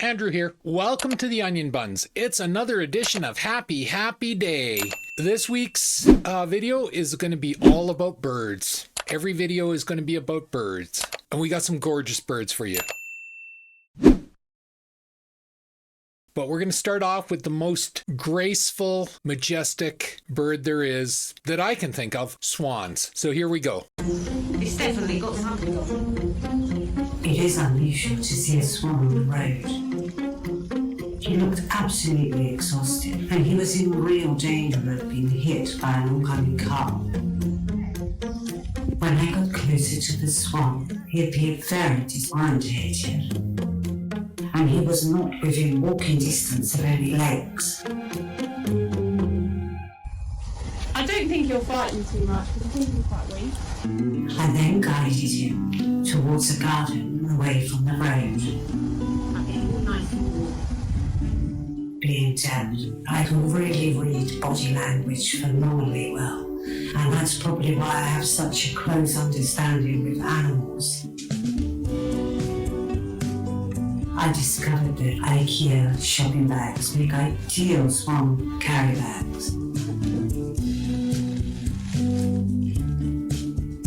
Andrew here. Welcome to the Onion Buns. It's another edition of Happy Day. This week's video is going to be all about birds. Every video is going to be about birds. And we got some gorgeous birds for you. But we're going to start off with the most graceful, majestic bird there is that I can think of, swans. So here we go. It's definitely got something on. It is unusual to see a swan on the road. He looked absolutely exhausted, and he was in real danger of being hit by an oncoming car. When I got closer to the swan, he appeared very disorientated, and he was not within walking distance of any lakes. I don't think you're frightened too much, because I think you're quite weak. I then guided him towards a garden away from the road. Being deaf, I can really read body language phenomenally well, and that's probably why I have such a close understanding with animals. I discovered that IKEA shopping bags make ideal swan carry bags.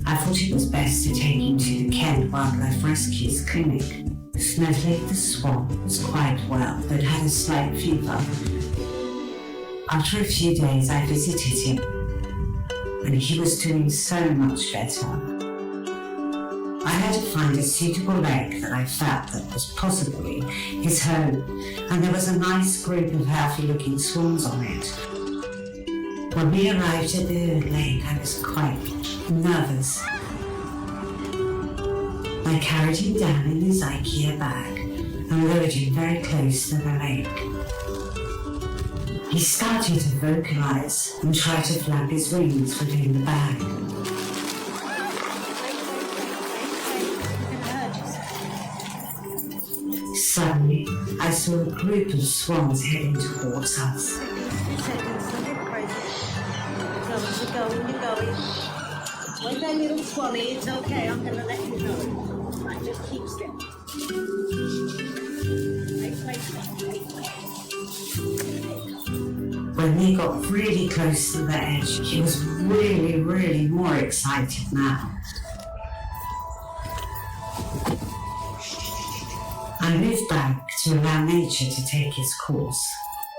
I thought it was best to take him to the Kent Wildlife Rescue's clinic. Snowflake the swan was quite well, but had a slight fever. After a few days, I visited him, and he was doing so much better. I had to find a suitable lake that I felt that was possibly his home, and there was a nice group of healthy-looking swans on it. When we arrived at the lake, I was quite nervous. I carried him down in his IKEA bag and lowered him very close to the lake. He started to vocalize and try to flap his wings within the bag. Suddenly, I saw a group of swans heading towards us. You're going. When they're little swanny, it's okay, I'm going to let you know. Right, just keep still. When they got really close to the edge, he was really more excited now. I moved back to allow nature to take its course.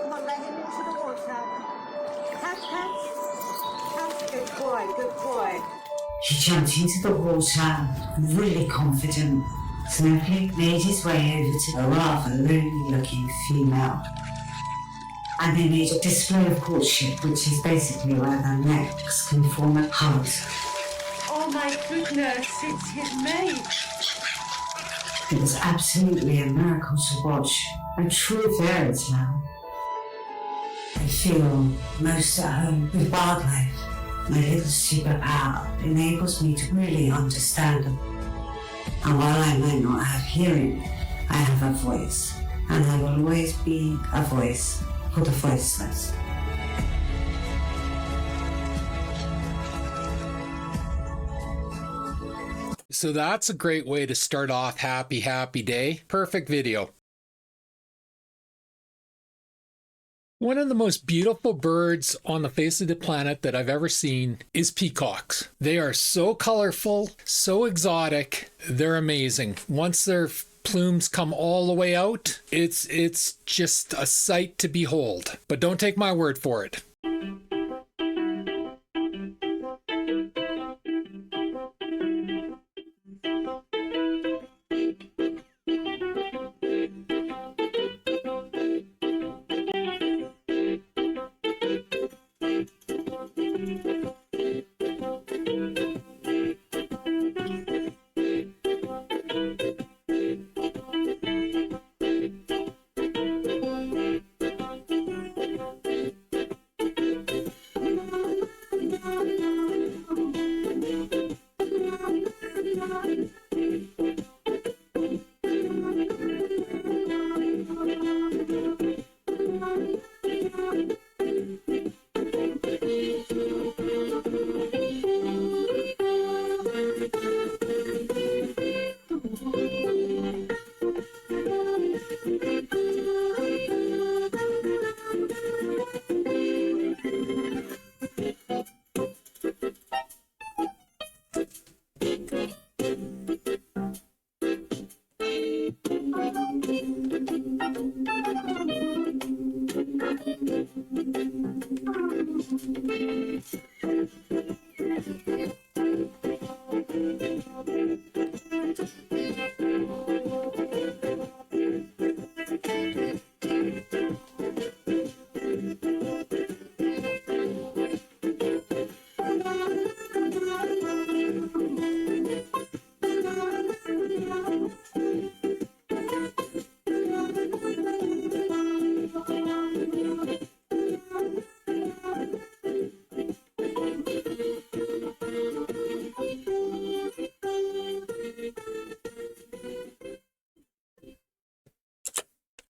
Come on, let him into the water. Pat. Good boy. He jumped into the water, really confident. Snowflake made his way over to a rather lonely-looking female. And they made a display of courtship, which is basically where their necks can form a heart. Oh my goodness, it's his mate. It was absolutely a miracle to watch, a true fairy tale. I feel most at home with wildlife. My little superpower enables me to really understand them. And while I might not have hearing, I have a voice, and I will always be a voice for the voiceless. So that's a great way to start off Happy Day. Perfect video. One of the most beautiful birds on the face of the planet that I've ever seen is peacocks. They are so colorful, so exotic, they're amazing. Once their plumes come all the way out, it's just a sight to behold. But don't take my word for it.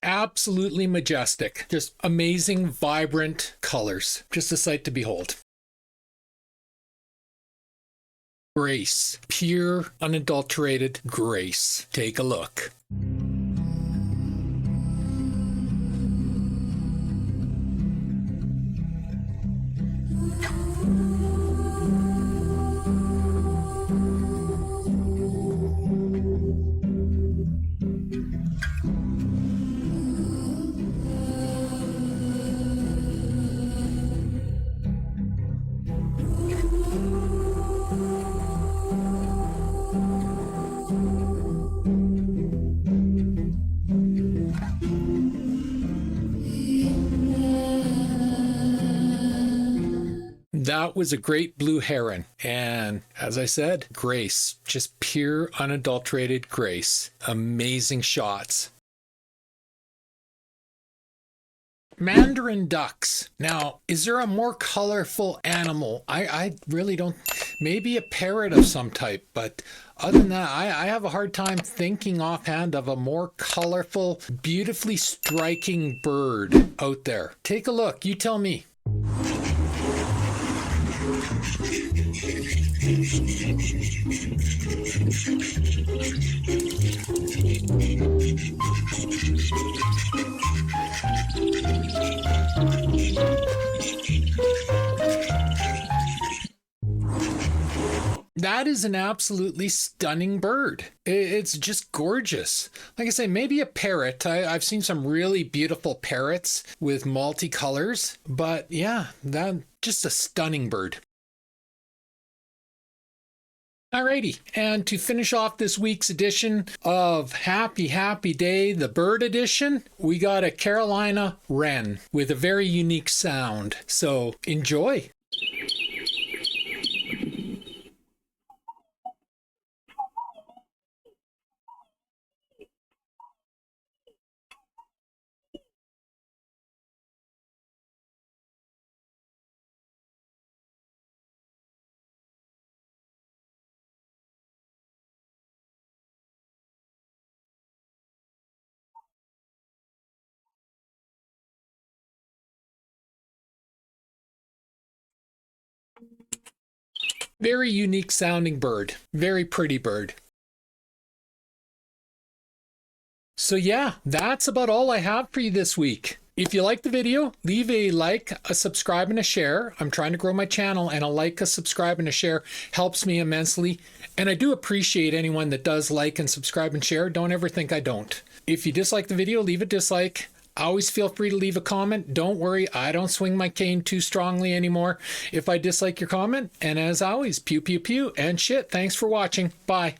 Absolutely majestic. Just amazing, vibrant colors. Just a sight to behold. Grace. Pure, unadulterated grace. Take a look. That was a great blue heron. And as I said, grace. Just pure, unadulterated grace. Amazing shots. Mandarin ducks. Now, is there a more colorful animal? I really don't. Maybe a parrot of some type, but other than that, I have a hard time thinking offhand of a more colorful, beautifully striking bird out there. Take a look. You tell me. That is an absolutely stunning bird. It's just gorgeous. Like I say, maybe a parrot. I've seen some really beautiful parrots with multicolors, but yeah, that just a stunning bird. Alrighty, and to finish off this week's edition of Happy Happy Day, the bird edition, we got a Carolina wren with a very unique sound. So enjoy. Very unique sounding bird. Very pretty bird. So yeah, that's about all I have for you this week. If you like the video, leave a like, a subscribe, and a share. I'm trying to grow my channel, and a like, a subscribe, and a share helps me immensely. And I do appreciate anyone that does like and subscribe and share. Don't ever think I don't. If you dislike the video, leave a dislike. Always feel free to leave a comment. Don't worry, I don't swing my cane too strongly anymore if I dislike your comment. And as always, pew, pew, pew, and shit. Thanks for watching. Bye.